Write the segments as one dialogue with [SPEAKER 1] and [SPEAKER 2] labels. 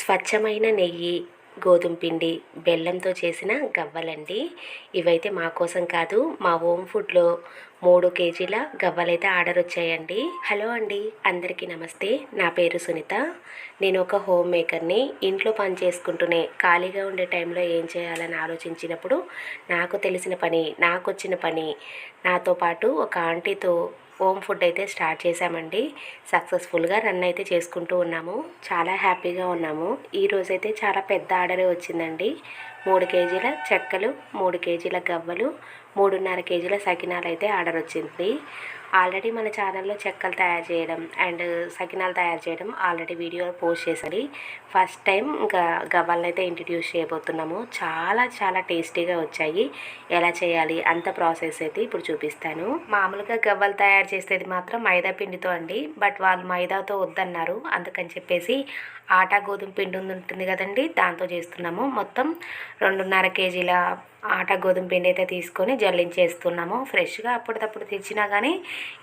[SPEAKER 1] స్వచ్ఛమైన నెయ్యి, గోధుమ పిండి, బెల్లంతో చేసిన గవ్వలండి. ఇవైతే మా కోసం కాదు, మా హోమ్ ఫుడ్‌లో 3 కేజీల గవ్వలైతే ఆర్డర్ వచ్చాయండి. హలో అండి, అందరికీ నమస్తే. నా పేరు సునీత. నేను ఒక హోమ్ మేకర్‌ని. ఇంట్లో పని చేసుకుంటూనే ఖాళీగా ఉండే టైంలో ఏం చేయాలని ఆలోచించినప్పుడు నాకు తెలిసిన పని, నాకొచ్చిన పని, నాతో పాటు ఒక ఆంటీతో హోమ్ ఫుడ్ అయితే స్టార్ట్ చేశామండి. సక్సెస్ఫుల్గా రన్ అయితే చేసుకుంటూ ఉన్నాము. చాలా హ్యాపీగా ఉన్నాము. ఈరోజైతే చాలా పెద్ద ఆర్డరే వచ్చిందండి. 3 కేజీల చెక్కలు, 3 కేజీల గవ్వలు, 3.5 కేజీల సకినాలు అయితే ఆర్డర్ వచ్చింది. ఆల్రెడీ మన ఛానల్లో చెక్కలు తయారు చేయడం అండ్ సకినాలు తయారు చేయడం ఆల్రెడీ వీడియో పోస్ట్ చేశారు. ఫస్ట్ టైం ఇంకా గవ్వలను అయితే ఇంట్రడ్యూస్ చేయబోతున్నాము. చాలా చాలా టేస్టీగా వచ్చాయి. ఎలా చేయాలి అంత ప్రాసెస్ అయితే ఇప్పుడు చూపిస్తాను. మామూలుగా గవ్వలు తయారు చేసేది మాత్రం మైదా పిండితో అండి. బట్ వాళ్ళు మైదాతో వద్దన్నారు. అందుకని చెప్పేసి ఆటా గోధుమ పిండి ఉంటుంది కదండి, దాంతో చేస్తున్నాము. మొత్తం 2.5 కేజీల ఆటా గోధుమ పిండి అయితే తీసుకొని జల్లించేస్తున్నాము. ఫ్రెష్గా అప్పటికప్పుడు తెచ్చినా కానీ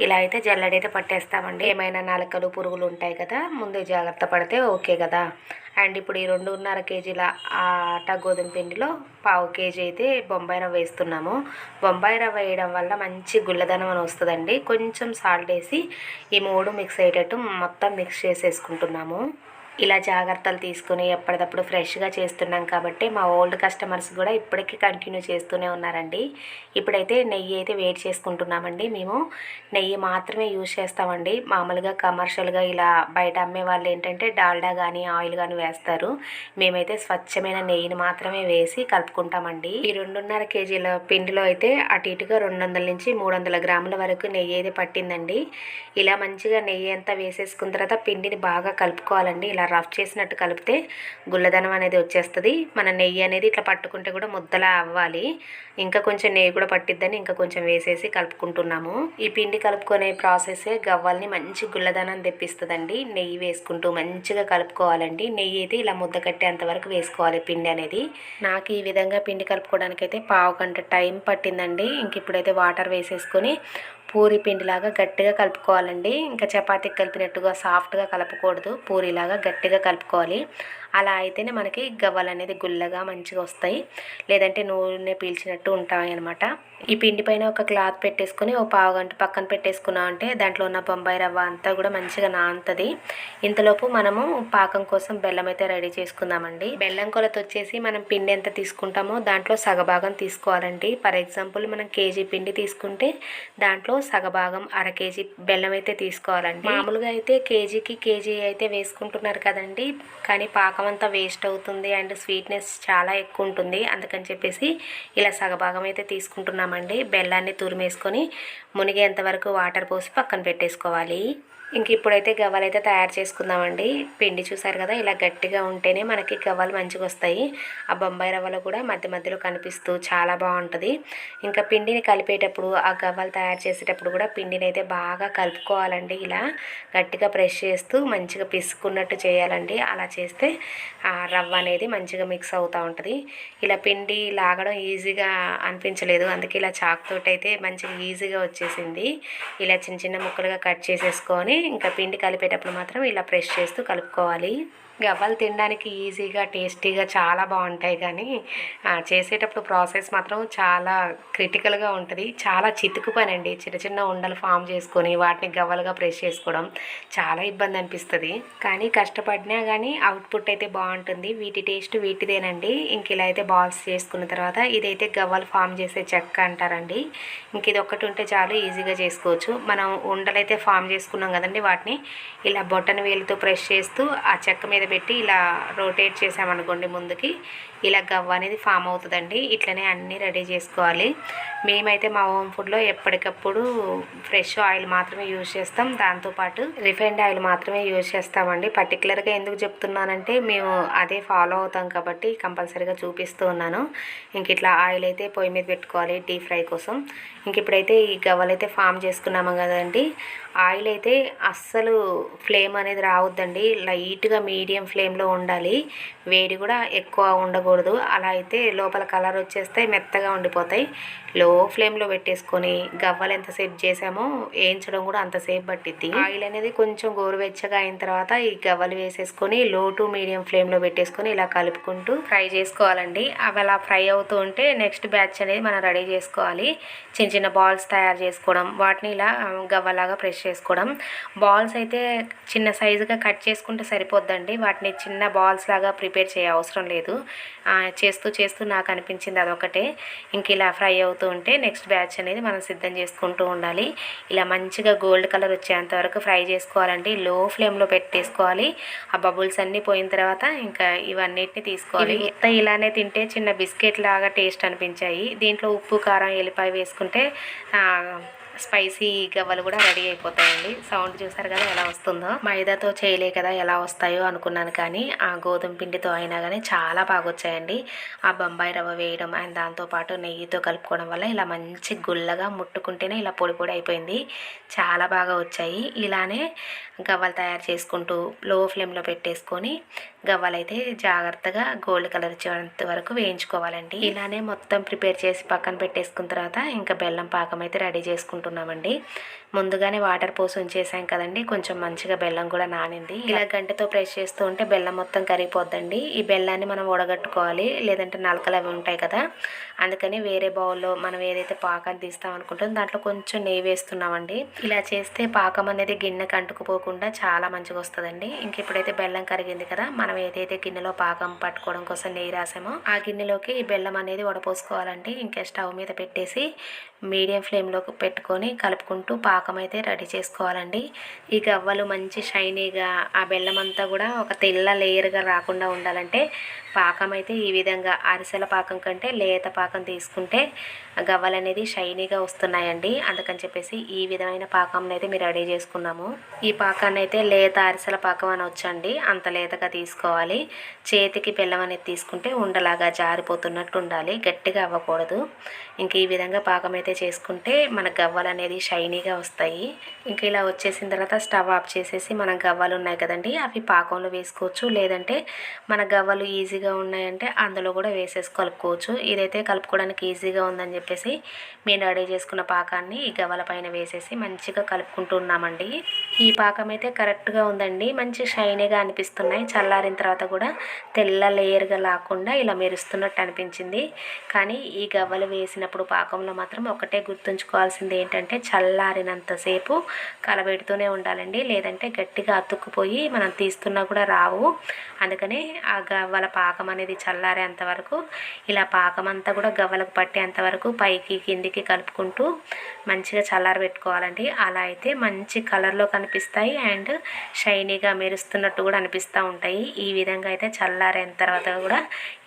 [SPEAKER 1] ఇలా అయితే జల్లెడైతే పట్టేస్తామండి. ఏమైనా నలకలు పురుగులు ఉంటాయి కదా, ముందే జాగ్రత్త పడితే ఓకే కదా. అండ్ ఇప్పుడు ఈ 2.5 కేజీల ఆటా గోధుమ పిండిలో 1/2 కేజీ అయితే బొంబాయి రవ్వ వేస్తున్నాము. బొంబాయి రవ్వ వేయడం వల్ల మంచి గుల్లదనం అని వస్తుందండి. కొంచెం సాల్ట్ వేసి ఈ 3 మిక్స్ అయ్యేటట్టు మొత్తం మిక్స్ చేసేసుకుంటున్నాము. ఇలా జాగ్రత్తలు తీసుకుని ఎప్పటికప్పుడు ఫ్రెష్గా చేస్తున్నాం కాబట్టి మా ఓల్డ్ కస్టమర్స్ కూడా ఇప్పటికీ కంటిన్యూ చేస్తూనే ఉన్నారండి. ఇప్పుడైతే నెయ్యి అయితే వేడి చేసుకుంటున్నామండి. మేము నెయ్యి మాత్రమే యూజ్ చేస్తామండి. మామూలుగా కమర్షియల్గా ఇలా బయట అమ్మే వాళ్ళు ఏంటంటే డాల్డా కానీ ఆయిల్ కానీ వేస్తారు. మేమైతే స్వచ్ఛమైన నెయ్యిని మాత్రమే వేసి కలుపుకుంటామండి. ఈ 2.5 కేజీల పిండిలో అయితే అటు ఇటుగా 200 నుంచి 300 గ్రాముల వరకు నెయ్యి అయితే పట్టిందండి. ఇలా మంచిగా నెయ్యి అంతా వేసేసుకున్న తర్వాత పిండిని బాగా కలుపుకోవాలండి. ఇలా రఫ్ చేసినట్టు కలిపితే గుల్లదనం అనేది వచ్చేస్తుంది. మన నెయ్యి అనేది ఇట్లా పట్టుకుంటే కూడా ముద్దలా అవ్వాలి. ఇంకా కొంచెం నెయ్యి కూడా పట్టిద్దని ఇంకా కొంచెం వేసేసి కలుపుకుంటున్నాము. ఈ పిండి కలుపుకునే ప్రాసెసే గవ్వల్ని మంచి గుల్లదనం తెప్పిస్తుందండి. నెయ్యి వేసుకుంటూ మంచిగా కలుపుకోవాలండి. నెయ్యి అయితే ఇలా ముద్ద కట్టేంత వరకు వేసుకోవాలి పిండి అనేది. నాకు ఈ విధంగా పిండి కలుపుకోవడానికి అయితే 1/2 గంట టైం పట్టిందండి. ఇంక ఇప్పుడైతే వాటర్ వేసేసుకొని పూరి పిండిలాగా గట్టిగా కలుపుకోవాలండి. ఇంకా చపాతీకి కలిపినట్టుగా సాఫ్ట్గా కలపకూడదు, పూరిలాగా గట్టిగా కలుపుకోవాలి. అలా అయితేనే మనకి గవ్వలు అనేది గుల్లగా మంచిగా వస్తాయి. లేదంటే నూనె పీల్చినట్టు ఉంటాయి అనమాట. ఈ పిండి పైన ఒక క్లాత్ పెట్టేసుకొని 1/2 గంట పక్కన పెట్టేసుకున్నాం అంటే దాంట్లో ఉన్న బొంబాయి రవ్వ అంతా కూడా మంచిగా నానుతుంది. ఇంతలోపు మనము పాకం కోసం బెల్లం అయితే రెడీ చేసుకుందామండి. బెల్లం కొలత వచ్చేసి మనం పిండి ఎంత తీసుకుంటామో దాంట్లో సగభాగం తీసుకోవాలండి. ఫర్ ఎగ్జాంపుల్ మనం కేజీ పిండి తీసుకుంటే దాంట్లో సగభాగం 1/2 కేజీ బెల్లం అయితే తీసుకోవాలండి. మామూలుగా అయితే కేజీకి కేజీ అయితే వేసుకుంటున్నారు కదండి, కానీ పాకం అంతా వేస్ట్ అవుతుంది అండ్ స్వీట్నెస్ చాలా ఎక్కువ ఉంటుంది. అందుకని చెప్పేసి ఇలా సగభాగం అయితే తీసుకుంటున్నామండి. బెల్లాన్ని తురిమేసుకొని మునిగేంత వరకు వాటర్ పోసి పక్కన పెట్టేసుకోవాలి. ఇంక ఇప్పుడైతే గవ్వలు అయితే తయారు చేసుకుందామండి. పిండి చూసారు కదా, ఇలా గట్టిగా ఉంటేనే మనకి గవ్వలు మంచిగా వస్తాయి. ఆ బొంబాయి రవ్వలో కూడా మధ్య మధ్యలో కనిపిస్తూ చాలా బాగుంటుంది. ఇంకా పిండిని కలిపేటప్పుడు ఆ గవ్వలు తయారు చేసేటప్పుడు కూడా పిండిని అయితే బాగా కలుపుకోవాలండి. ఇలా గట్టిగా ప్రెస్ చేస్తూ మంచిగా పిసుకున్నట్టు చేయాలండి. అలా చేస్తే ఆ రవ్వ అనేది మంచిగా మిక్స్ అవుతూ ఉంటుంది. ఇలా పిండి లాగడం ఈజీగా అనిపించలేదు, అందుకే ఇలా చాక్ తోటి అయితే మంచిగా ఈజీగా వచ్చేసింది. ఇలా చిన్న చిన్న ముక్కలుగా కట్ చేసేసుకొని ఇంకా పిండి కలిపేటప్పుడు మాత్రం ఇలా ప్రెస్ చేస్తూ కలుపుకోవాలి. గవ్వలు తినడానికి ఈజీగా టేస్టీగా చాలా బాగుంటాయి, కానీ చేసేటప్పుడు ప్రాసెస్ మాత్రం చాలా క్రిటికల్గా ఉంటుంది. చాలా చితుకు పని అండి. చిన్న చిన్న ఉండలు ఫామ్ చేసుకొని వాటిని గవ్వలుగా ప్రెస్ చేసుకోవడం చాలా ఇబ్బంది అనిపిస్తుంది. కానీ కష్టపడినా కానీ అవుట్పుట్ అయితే బాగుంటుంది. వీటి టేస్ట్ వీటిదేనండి. ఇంక ఇలా అయితే బాల్స్ చేసుకున్న తర్వాత ఇదైతే గవ్వలు ఫామ్ చేసే చెక్క అంటారండి. ఇంక ఇది ఒక్కటి ఉంటే చాలు, ఈజీగా చేసుకోవచ్చు. మనం ఉండలైతే ఫామ్ చేసుకున్నాం కదండి, వాటిని ఇలా బొట్టన వేలుతో ప్రెస్ చేస్తూ ఆ చెక్క మీద పెట్టి ఇలా రొటేట్ చేసామనుకోండి ముందుకి, ఇలా గవ్వ అనేది ఫామ్ అవుతుందండి. ఇట్లనే అన్నీ రెడీ చేసుకోవాలి. మేమైతే మా హోమ్ ఫుడ్లో ఎప్పటికప్పుడు ఫ్రెష్ ఆయిల్ మాత్రమే యూజ్ చేస్తాం. దాంతోపాటు రిఫైండ్ ఆయిల్ మాత్రమే యూజ్ చేస్తామండి. పర్టికులర్గా ఎందుకు చెప్తున్నానంటే మేము అదే ఫాలో అవుతాం కాబట్టి కంపల్సరీగా చూపిస్తూ ఉన్నాను. ఇంక ఇట్లా ఆయిల్ అయితే పొయ్యి మీద పెట్టుకోవాలి డీప్ ఫ్రై కోసం. ఇంక ఇప్పుడైతే ఈ గవ్వలు అయితే ఫామ్ చేసుకున్నాము కదండి. ఆయిల్ అయితే అస్సలు ఫ్లేమ్ అనేది రావద్దండి. లైట్గా మీడియం ఫ్లేమ్లో ఉండాలి. వేడి కూడా ఎక్కువ ఉండకూడదు. పెట్టకూడదు. అలా అయితే లోపల కలర్ వచ్చేస్తే మెత్తగా ఉండిపోతాయి. లో ఫ్లేమ్లో పెట్టేసుకొని గవ్వలు ఎంతసేపు చేసామో వేయించడం కూడా అంతసేపు పట్టిద్ది. ఆయిల్ అనేది కొంచెం గోరువెచ్చగా అయిన తర్వాత ఈ గవ్వలు వేసేసుకొని లో టు మీడియం ఫ్లేమ్లో పెట్టేసుకొని ఇలా కలుపుకుంటూ ఫ్రై చేసుకోవాలండి. అవి అలా ఫ్రై అవుతూ ఉంటే నెక్స్ట్ బ్యాచ్ అనేది మనం రెడీ చేసుకోవాలి. చిన్న చిన్న బాల్స్ తయారు చేసుకోవడం, వాటిని ఇలా గవ్వలాగా ప్రెస్ చేసుకోవడం. బాల్స్ అయితే చిన్న సైజుగా కట్ చేసుకుంటే సరిపోద్దండి. వాటిని చిన్న బాల్స్ లాగా ప్రిపేర్ చేయ అవసరం లేదు. చేస్తూ చేస్తూ నాకు అనిపించింది అదొకటే. ఇంక ఇలా ఫ్రై అవుతూ ఉంటే నెక్స్ట్ బ్యాచ్ అనేది మనం సిద్ధం చేసుకుంటూ ఉండాలి. ఇలా మంచిగా గోల్డ్ కలర్ వచ్చేంత వరకు ఫ్రై చేసుకోవాలండి. లో ఫ్లేమ్లో పెట్టేసుకోవాలి. ఆ బబుల్స్ అన్నీ పోయిన తర్వాత ఇంకా ఇవన్నిటిని తీసుకోవాలి. మొత్తం ఇలానే తింటే చిన్న బిస్కెట్ లాగా టేస్ట్ అనిపించాయి. దీంట్లో ఉప్పు, కారం, ఎల్లిపాయ వేసుకుంటే స్పైసీ గవ్వలు కూడా రెడీ అయిపోతాయండి. సౌండ్ చూసారు కదా ఎలా వస్తుందో. మైదాతో చేయలే కదా ఎలా వస్తాయో అనుకున్నాను, కానీ ఆ గోధుమ పిండితో అయినా కానీ చాలా బాగా వచ్చాయండి. ఆ బొంబాయి రవ్వ వేయడం అండ్ దాంతోపాటు నెయ్యితో కలుపుకోవడం వల్ల ఇలా మంచి గుల్లగా ముట్టుకుంటేనే ఇలా పొడి పొడి అయిపోయింది. చాలా బాగా వచ్చాయి. ఇలానే గవ్వలు తయారు చేసుకుంటూ లో ఫ్లేమ్లో పెట్టేసుకొని గవ్వలైతే జాగ్రత్తగా గోల్డ్ కలర్ వచ్చేంత వరకు వేయించుకోవాలండి. ఇలానే మొత్తం ప్రిపేర్ చేసి పక్కన పెట్టేసుకున్న తర్వాత ఇంకా బెల్లం పాకం అయితే రెడీ చేసుకుంటున్నామండి. ముందుగానే వాటర్ పోసి ఉంచేసాం కదండి, కొంచెం మంచిగా బెల్లం కూడా నానింది. ఇలా గంటతో ప్రెస్ చేస్తూ ఉంటే బెల్లం మొత్తం కరిగిపోద్దండి. ఈ బెల్లాన్ని మనం వడగట్టుకోవాలి, లేదంటే నలకలు అవి ఉంటాయి కదా, అందుకని వేరే బౌల్లో మనం ఏదైతే పాకాన్ని తీస్తాం అనుకుంటాం దాంట్లో కొంచెం నెయ్యి వేస్తున్నామండి. ఇలా చేస్తే పాకం అనేది గిన్నెకి అంటుకుపోకుండా చాలా మంచిగా వస్తుందండి. ఇంక ఇప్పుడైతే బెల్లం కరిగింది కదా, మనం ఏదైతే గిన్నెలో పాకం పట్టుకోవడం కోసం నెయ్యి రాసామో ఆ గిన్నెలోకి ఈ బెల్లం అనేది వడపోసుకోవాలండి. ఇంకా స్టవ్ మీద పెట్టేసి మీడియం ఫ్లేమ్లో పెట్టుకొని కలుపుకుంటూ పాకం అయితే రెడీ చేసుకోవాలండి. ఈ గవ్వలు మంచి షైనీగా ఆ బెల్లం అంతా కూడా ఒక తెల్ల లేయర్గా రాకుండా ఉండాలంటే పాకం అయితే ఈ విధంగా అరిసెల పాకం కంటే లేత పాకం తీసుకుంటే గవ్వలు అనేది షైనీగా వస్తున్నాయండి. అందుకని చెప్పేసి ఈ విధమైన పాకం అయితే మీరు రెడీ చేసుకున్నాము. ఈ పాకాన్ని అయితే లేత అరిసెల పాకం అని వచ్చండి, అంత లేతగా తీసుకోవాలి. చేతికి బెల్లం అనేది తీసుకుంటే ఉండలాగా జారిపోతున్నట్టు ఉండాలి, గట్టిగా అవ్వకూడదు. ఇంక ఈ విధంగా పాకం అయితే చేసుకుంటే మన గవ్వలు అనేది షైనీగా వస్తాయి. ఇంక ఇలా వచ్చేసిన తర్వాత స్టవ్ ఆఫ్ చేసేసి మన గవ్వలు ఉన్నాయి కదండి, అవి పాకంలో వేసుకోవచ్చు. లేదంటే మన గవ్వలు ఈజీగా ఉన్నాయంటే అందులో కూడా వేసేసి కలుపుకోవచ్చు. ఇదైతే కలుపుకోవడానికి ఈజీగా ఉందని చెప్పేసి మేము రెడీ చేసుకున్న పాకాన్ని ఈ గవ్వల పైన వేసేసి మంచిగా కలుపుకుంటున్నామండి. ఈ పాకం అయితే కరెక్ట్గా ఉందండి, మంచి షైనీగా అనిపిస్తున్నాయి. చల్లారిన తర్వాత కూడా తెల్ల లేయర్గా లాకుండా ఇలా మెరుస్తున్నట్టు అనిపించింది. కానీ ఈ గవ్వలు వేసినప్పుడు పాకంలో మాత్రం ఒకటే గుర్తుంచుకోవాల్సింది ఏంటంటే చల్లారినంతసేపు కలబెడుతూనే ఉండాలండి, లేదంటే గట్టిగా అతుక్కుపోయి మనం తీస్తున్నా కూడా రావు. అందుకని ఆ గవ్వల పాకం అనేది చల్లారేంత వరకు ఇలా పాకం అంతా కూడా గవ్వలకు పట్టేంత వరకు పైకి కిందికి కలుపుకుంటూ మంచిగా చల్లారబెట్టుకోవాలండి. అలా అయితే మంచి కలర్లో కనిపిస్తాయి అండ్ షైనీగా మెరుస్తున్నట్టు కూడా అనిపిస్తూ ఉంటాయి. ఈ విధంగా అయితే చల్లారైన తర్వాత కూడా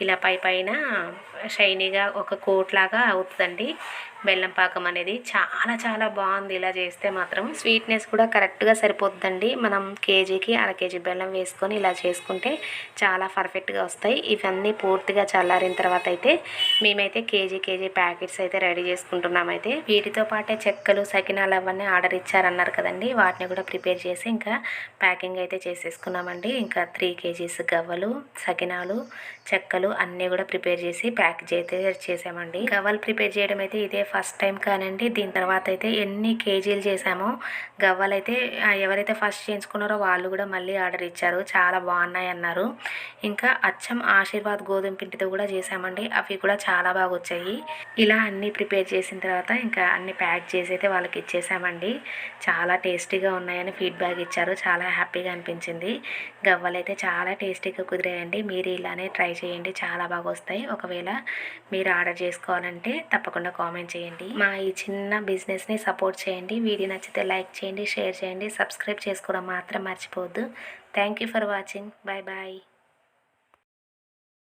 [SPEAKER 1] ఇలా పైన షైనీగా ఒక కోట్ లాగా అవుతుందండి బెల్లం పాకం అనేది. చాలా చాలా బాగుంది ఇలా చేస్తే మాత్రం. స్వీట్నెస్ కూడా కరెక్ట్గా సరిపోతుందండి. మనం కేజీకి అర కేజీ బెల్లం వేసుకొని ఇలా చేసుకుంటే చాలా పర్ఫెక్ట్గా వస్తాయి. ఇవన్నీ పూర్తిగా చల్లారిన తర్వాత అయితే మేమైతే కేజీ ప్యాకెట్స్ అయితే రెడీ చేసుకుంటున్నామైతే. వీటితో పాటే చెక్కలు, సకినాలు అవన్నీ ఆర్డర్ ఇచ్చారన్నారు కదండి, వాటిని కూడా ప్రిపేర్ చేసి ఇంకా ప్యాకింగ్ అయితే చేసేసుకున్నామండి. ఇంకా 3 kgs గవ్వలు, సకినాలు, చెక్కలు అన్నీ కూడా ప్రిపేర్ చేసి ప్యాక్ చేసామండి. గవ్వలు ప్రిపేర్ చేయడం అయితే ఇదే ఫస్ట్ టైం కానండి. దీని తర్వాత అయితే ఎన్ని కేజీలు చేసామో గవ్వలు అయితే ఎవరైతే ఫస్ట్ చేయించుకున్నారో వాళ్ళు కూడా మళ్ళీ ఆర్డర్ ఇచ్చారు, చాలా బాగున్నాయి అన్నారు. ఇంకా అచ్చం ఆశీర్వాద్ గోధుమ పిండితో కూడా చేసామండి, అవి కూడా చాలా బాగా వచ్చాయి. ఇలా అన్నీ ప్రిపేర్ చేసిన తర్వాత ఇంకా అన్ని ప్యాక్ చేసి అయితే వాళ్ళకి ఇచ్చేసామండి. చాలా టేస్టీగా ఉన్నాయని ఫీడ్బ్యాక్ ఇచ్చారు, చాలా హ్యాపీగా అనిపించింది. గవ్వలు అయితే చాలా టేస్టీగా కుదిరాయండి. మీరు ఇలానే ట్రై చేయండి, చాలా బాగా వస్తాయి. ఒకవేళ మీరు ఆర్డర్ చేసుకోవాలంటే తప్పకుండా కామెంట్ చేయండి. మా ఈ చిన్న బిజినెస్ని సపోర్ట్ చేయండి. వీడియో నచ్చితే లైక్ చేయండి, షేర్ చేయండి, సబ్స్క్రైబ్ చేసుకోవడం మాత్రం మర్చిపోవద్దు. Thank you for watching. Bye bye.